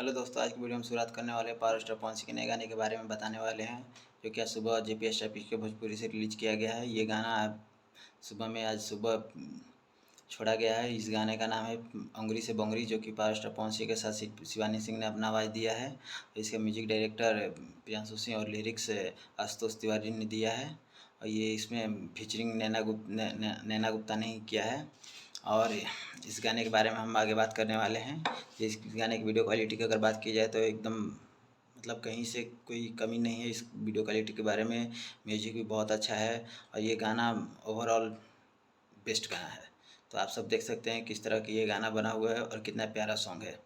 Hello दोस्तों, आज की वीडियो में शुरुआत करने वाले हैं पावर स्टार पवन सिंह के नए गाने के बारे में बताने वाले हैं, जो कि आज सुबह जेपीएस टॉपिक के भोजपुरी से रिलीज किया गया है। ये गाना आज सुबह छोड़ा गया है। इस गाने का नाम है अंगुरी से बंगुरी, जो कि पावर स्टार पवन सिंह के साथ शिवानी सिंह ने अपना आवाज़ दिया है। इसका म्यूजिक डायरेक्टर प्रियांशु सिंह और लिरिक्स आशुतोष तिवारी ने दिया है। और ये इसमें फीचरिंग नैना गुप्ता ने ही किया है। और इस गाने के बारे में हम आगे बात करने वाले हैं। इस गाने की वीडियो क्वालिटी की अगर बात की जाए तो एकदम मतलब कहीं से कोई कमी नहीं है इस वीडियो क्वालिटी के बारे में। म्यूजिक भी बहुत अच्छा है और ये गाना ओवरऑल बेस्ट गाना है। तो आप सब देख सकते हैं किस तरह की ये गाना बना हुआ है और कितना प्यारा सॉन्ग है।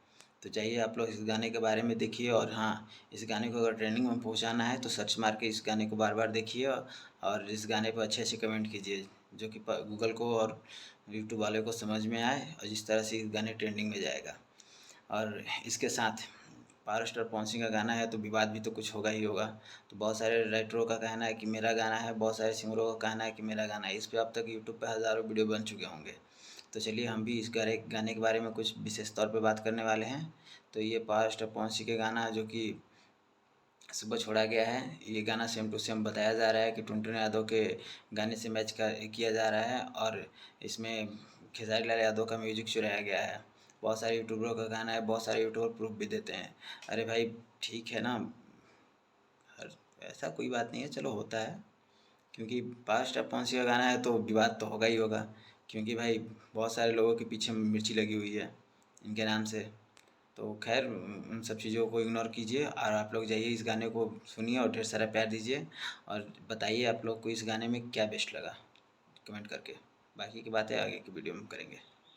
तो चाहिए आप लोग इस गाने के बारे में देखिए। और हाँ, इस गाने को अगर ट्रेंडिंग में पहुंचाना है तो सर्च मार के इस गाने को बार बार देखिए और इस गाने पर अच्छे अच्छे कमेंट कीजिए, जो कि गूगल को और यूट्यूब वाले को समझ में आए और जिस तरह से गाने ट्रेंडिंग में जाएगा। और इसके साथ पावर स्टार पवन सिंह का गाना है तो विवाद भी तो कुछ होगा ही होगा। तो बहुत सारे राइटरों का कहना है कि मेरा गाना है, बहुत सारे सिंगरों का कहना है कि मेरा गाना है। इस पर अब तक यूट्यूब पे हज़ारों वीडियो बन चुके होंगे। तो चलिए हम भी इस गाने के बारे में कुछ विशेष तौर पे बात करने वाले हैं। तो ये पावर स्टार पवन सिंह के गाना जो कि सुबह छोड़ा गया है, ये गाना सेम टू सेम बताया जा रहा है कि टुनटुन यादव के गाने से मैच किया जा रहा है और इसमें खेसारी लाल यादव का म्यूजिक चुराया गया है। बहुत सारे यूट्यूबरों का गाना है, बहुत सारे यूट्यूबर प्रूफ भी देते हैं। अरे भाई ठीक है ना, ऐसा कोई बात नहीं है, चलो होता है। क्योंकि पावर स्टार पवन सिंह का गाना है तो विवाद तो होगा ही होगा, क्योंकि भाई बहुत सारे लोगों के पीछे मिर्ची लगी हुई है इनके नाम से। तो खैर उन सब चीज़ों को इग्नोर कीजिए और आप लोग जाइए इस गाने को सुनिए और ढेर सारा प्यार दीजिए। और बताइए आप लोग को इस गाने में क्या बेस्ट लगा कमेंट करके। बाकी की बातें आगे की वीडियो में करेंगे।